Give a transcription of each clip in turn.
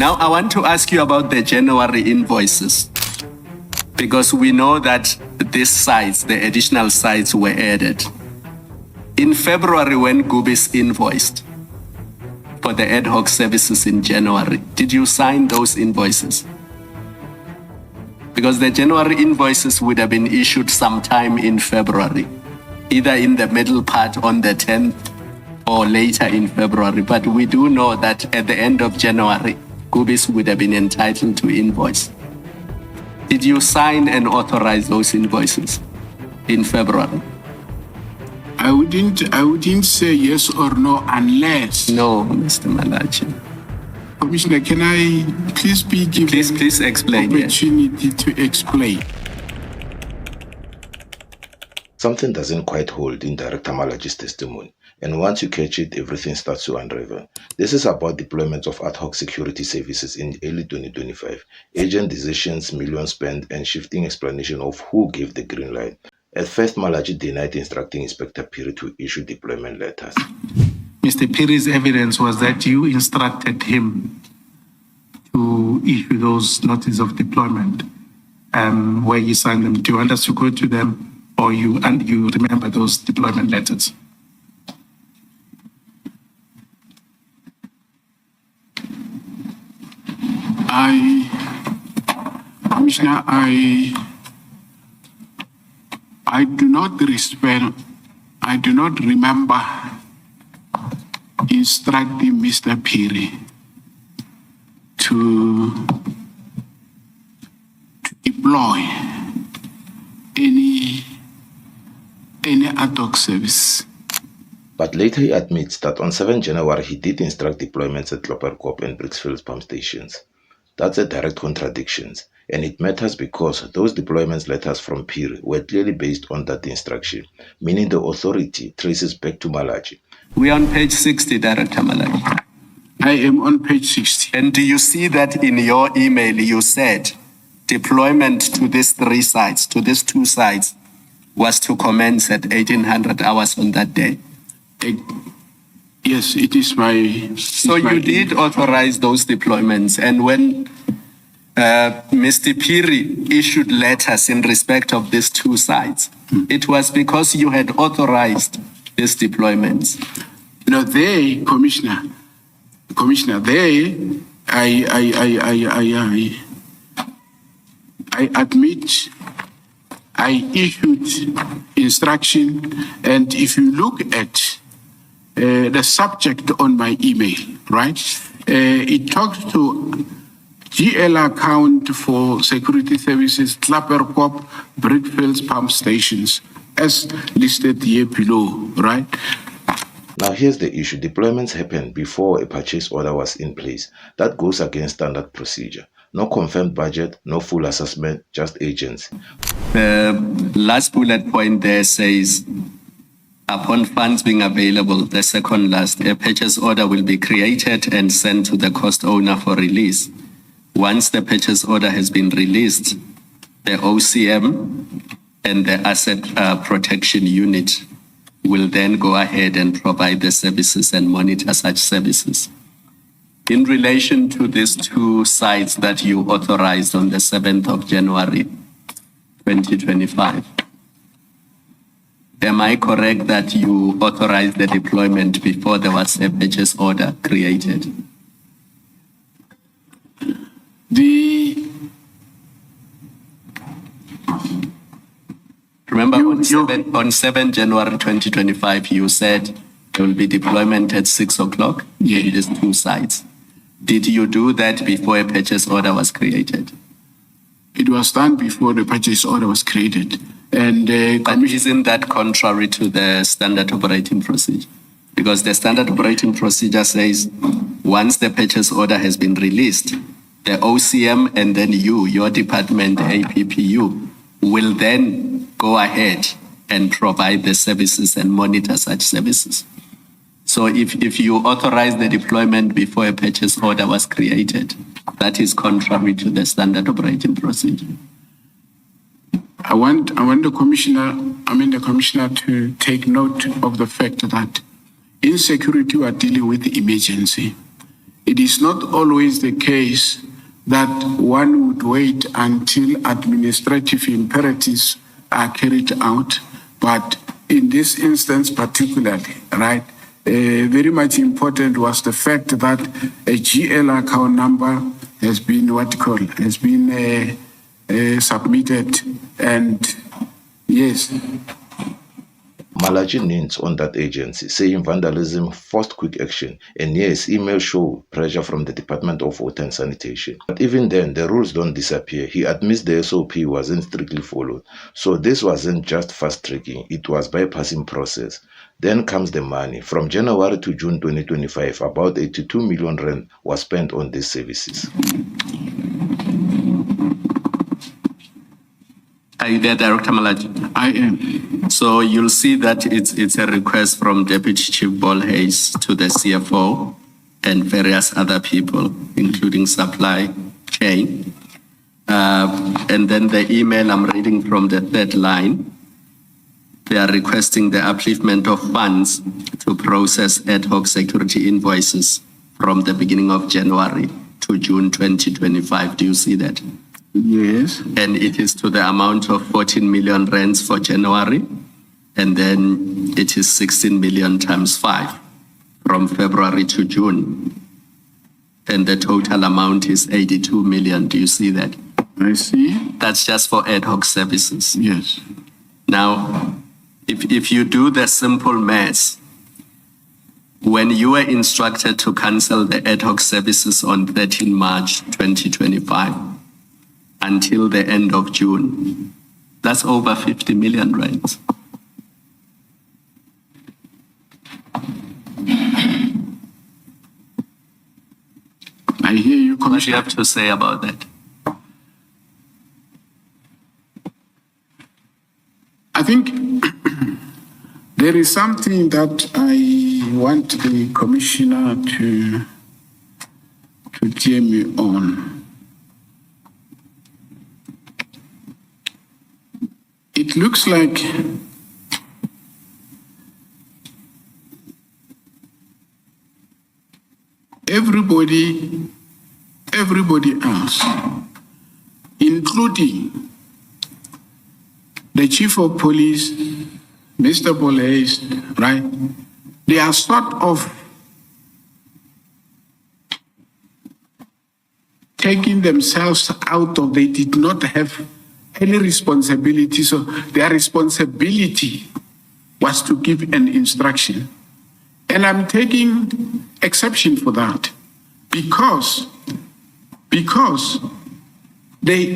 Now, I want to ask you about the January invoices, because we know that these sites, the additional sites, were added. In February, when Gubis invoiced for the ad hoc services in January, did you sign those invoices? Because the January invoices would have been issued sometime in February, either in the middle part on the 10th or later in February. But we do know that at the end of January, Gubis would have been entitled to invoice. Did you sign and authorize those invoices in February? I wouldn't say yes or no unless... No, Mr. Malaji. Commissioner, can I please be given please explain, opportunity to explain? Something doesn't quite hold in Director Malaji's testimony, and once you catch it, everything starts to unravel. This is about deployment of ad hoc security services in early 2025, agent decisions, millions spent, and shifting explanation of who gave the green light. At first, Malaji denied instructing Inspector Phiri to issue deployment letters. Mr. Phiri's evidence was that you instructed him to issue those notices of deployment, where he signed them. Do you want us to go to them? Or you remember those deployment letters? Commissioner, I do not remember instructing Mr. Phiri to deploy any ad hoc service. But later he admits that on 7 January he did instruct deployments at Klopperkop and Brixfield pump stations. That's a direct contradiction, and it matters because those deployments letters from Phiri were clearly based on that instruction, meaning the authority traces back to Malaji. We are on page 60, Director Malaji. I am on page 60. And do you see that in your email you said deployment to these 3 sites, to these 2 sites, was to commence at 1800 hours on that day? Yes, it is my... So you did authorize those deployments, and when Mr. Phiri issued letters in respect of these 2 sites, it was because you had authorized these deployments. No, they, Commissioner, they, I admit I issued instruction, and if you look at the subject on my email, right, it talks to GL account for security services, Klopperkop, Brickfields pump stations, as listed here below, right? Now here's the issue. Deployments happened before a purchase order was in place. That goes against standard procedure. No confirmed budget, no full assessment, just agents. The last bullet point there says, upon funds being available, the second last, a purchase order will be created and sent to the cost owner for release. Once the purchase order has been released, the OCM and the asset protection unit will then go ahead and provide the services and monitor such services. In relation to these 2 sites that you authorized on the 7th of January, 2025, am I correct that you authorized the deployment before there was a purchase order created? Remember, on 7 January 2025, you said there will be deployment at 6 o'clock in these 2 sites. Did you do that before a purchase order was created? It was done before the purchase order was created. And but isn't that contrary to the standard operating procedure? Because the standard operating procedure says once the purchase order has been released, the OCM and then your department, APPU, will then go ahead and provide the services and monitor such services. So if you authorize the deployment before a purchase order was created, that is contrary to the standard operating procedure. I want the commissioner to take note of the fact that in security we are dealing with emergency. it is not always the case that one would wait until administrative imperatives are carried out. But in this instance particularly, right, very much important was the fact that a GL account number has been submitted, and yes. Malaji leans on that agency, saying vandalism forced quick action, and yes, emails show pressure from the Department of Water and Sanitation. But even then, the rules don't disappear. He admits the SOP wasn't strictly followed. So this wasn't just fast-tracking, it was bypassing process. Then comes the money. From January to June 2025, about 82 million rand was spent on these services. Are you there, Director Malaji? I am. So you'll see that it's a request from Deputy Chief Bolhayes to the CFO and various other people, including supply chain. And then the email I'm reading from the third line, they are requesting the upliftment of funds to process ad hoc security invoices from the beginning of January to June 2025. Do you see that? Yes. And it is to the amount of 14 million rands for January, and then it is 16 million times 5 from February to June. And the total amount is 82 million. Do you see that? I see. That's just for ad hoc services. Yes. Now, if you do the simple maths, when you were instructed to cancel the ad hoc services on 13 March 2025, until the end of June, that's over 50 million rands. I hear you, What do you Commissioner. have to say about that? I think there is something that I want the Commissioner to cheer me on. It looks like everybody else, including the Chief of Police, Mr. Bolhayes, right? They are sort of taking themselves out of, they did not have any responsibility. So their responsibility was to give an instruction. And I'm taking exception for that because they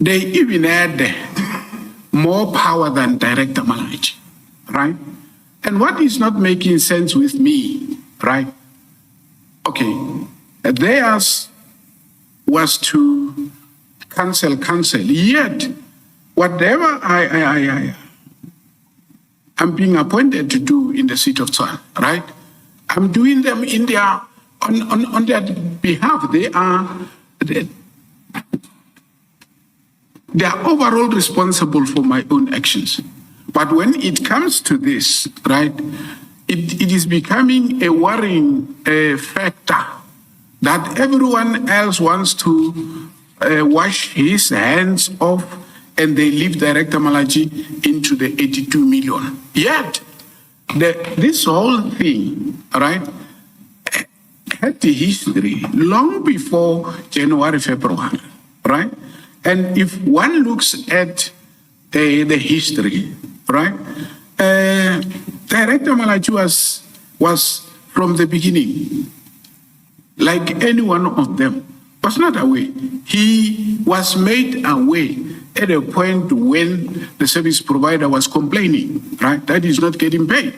even had more power than Director Malaji, right? And what is not making sense with me, right? Okay, theirs was to cancel, yet whatever I'm being appointed to do in the seat of Tshwane, right? I'm doing them in their, on their behalf. They are overall responsible for my own actions. But when it comes to this, right, it is becoming a worrying factor that everyone else wants to wash his hands off, and they leave Director Malaji into the 82 million. Yet, this whole thing, right, had the history long before January, February, right? And if one looks at the history, right, Director Malaji was from the beginning, like any one of them, was not aware. He was made aware at a point when the service provider was complaining, right, that he's not getting paid.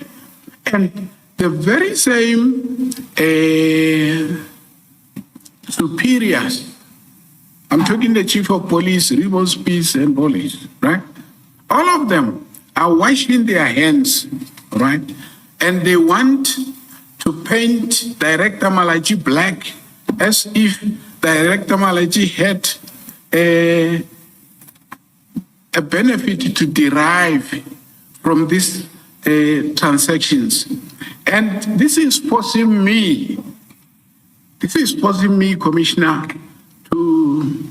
And the very same superiors, I'm talking the Chief of Police, Rivers, Peace, and Police, right? All of them are washing their hands, right? And they want to paint Director Malaji black as if Director Malaji had a benefit to derive from these transactions. And this is forcing me this is forcing me, Commissioner, to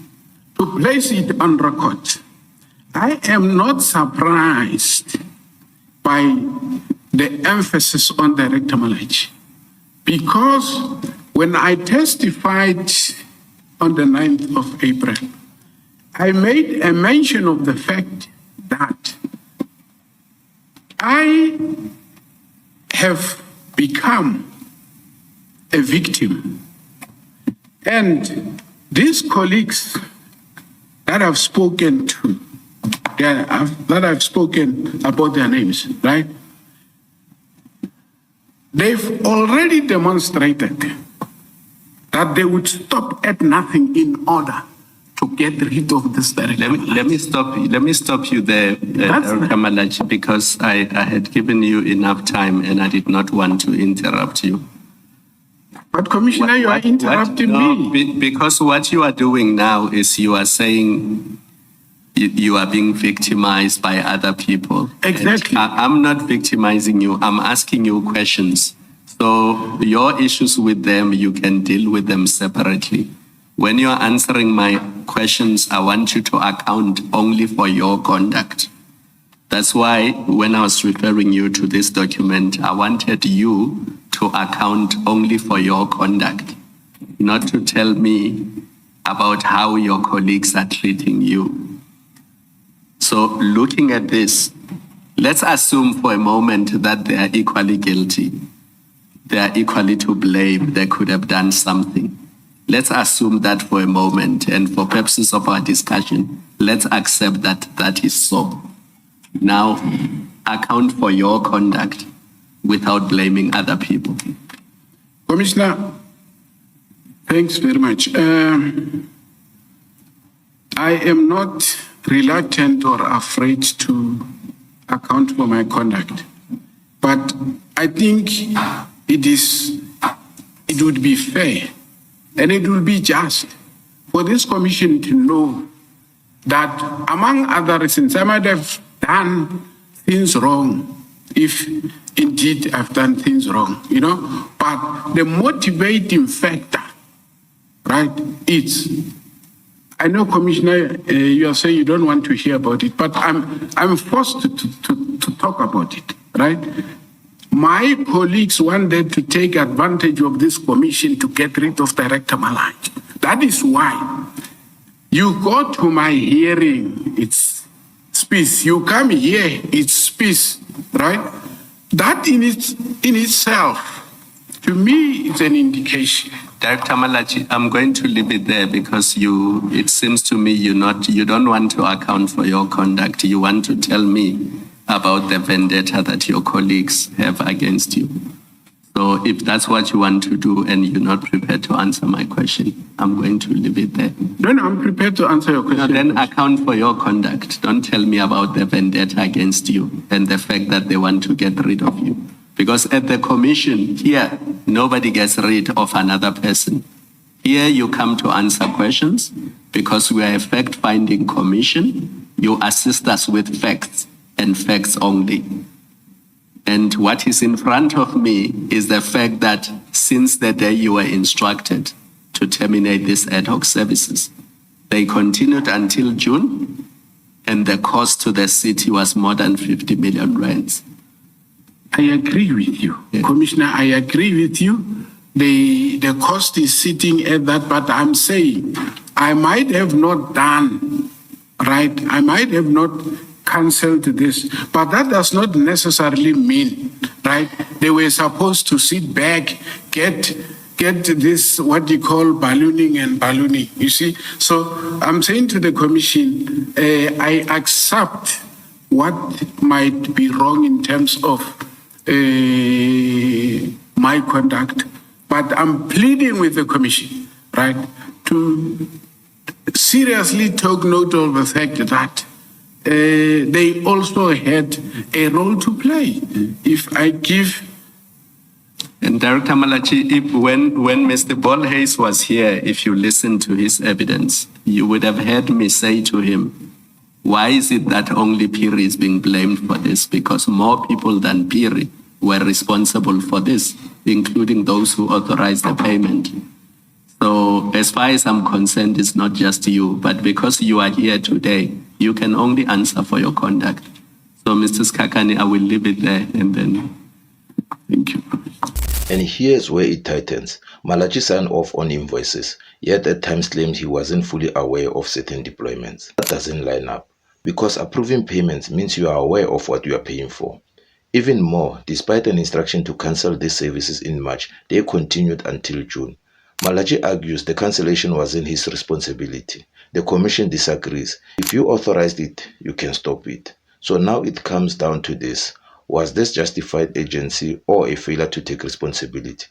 place it on record. I am not surprised by the emphasis on Director Malaji, because when I testified on the 9th of April, I made a mention of the fact that I have become a victim. And these colleagues that I've spoken to, that I've spoken about their names, right? They've already demonstrated that they would stop at nothing in order to get rid of this director. Let me stop you there, Director Malaji, because I had given you enough time and I did not want to interrupt you. But Commissioner, you are interrupting me. Because what you are doing now is you are saying you are being victimized by other people. Exactly. I'm not victimizing you. I'm asking you questions. So your issues with them, you can deal with them separately. When you are answering my questions, I want you to account only for your conduct. That's why when I was referring you to this document, I wanted you to account only for your conduct, not to tell me about how your colleagues are treating you. So looking at this, let's assume for a moment that they are equally guilty. They are equally to blame. They could have done something. Let's assume that for a moment, and for purposes of our discussion, let's accept that that is so. Now, account for your conduct without blaming other people. Commissioner, thanks very much. I am not reluctant or afraid to account for my conduct, but I think it would be fair and it will be just for this commission to know that, among other reasons, I might have done things wrong, if indeed I've done things wrong, you know, but the motivating factor, right, it's, I know, Commissioner, you are saying you don't want to hear about it, but I'm forced to talk about it, right? My colleagues wanted to take advantage of this commission to get rid of Director Malaji. That is why you go to my hearing, it's speech. You come here, it's speech, right? That in itself, to me, is an indication. Director Malaji, I'm going to leave it there because it seems to me you don't want to account for your conduct. You want to tell me about the vendetta that your colleagues have against you. So if that's what you want to do and you're not prepared to answer my question, I'm going to leave it there. No, I'm prepared to answer your question. No, then account for your conduct. Don't tell me about the vendetta against you and the fact that they want to get rid of you. Because at the commission here, nobody gets rid of another person. Here you come to answer questions because we are a fact-finding commission. You assist us with facts and facts only. And what is in front of me is the fact that since the day you were instructed to terminate these ad hoc services, they continued until June, and the cost to the city was more than 50 million rands. I agree with you, yeah. Commissioner, I agree with you. The cost is sitting at that, but I'm saying I might have not done, right? I might have not cancelled this, but that does not necessarily mean, right? They were supposed to sit back, get this, what you call ballooning, you see? So I'm saying to the commission, I accept what might be wrong in terms of my conduct, but I'm pleading with the commission, right, to seriously take note of the fact that they also had a role to play. If I give... And Director Malaji, when Mr. Bolhayes was here, if you listen to his evidence, you would have heard me say to him, why is it that only Piri is being blamed for this? Because more people than Piri were responsible for this, including those who authorized the payment. So as far as I'm concerned, it's not just you, but because you are here today, you can only answer for your conduct. So Mr. Skakani, I will leave it there and then thank you. And here's where it tightens. Malaji signed off on invoices, yet at times claimed he wasn't fully aware of certain deployments. That doesn't line up, because approving payments means you are aware of what you are paying for. Even more, despite an instruction to cancel these services in March, they continued until June. Malaji argues the cancellation wasn't his responsibility. The Commission disagrees. If you authorized it, you can stop it. So now it comes down to this. Was this justified agency or a failure to take responsibility?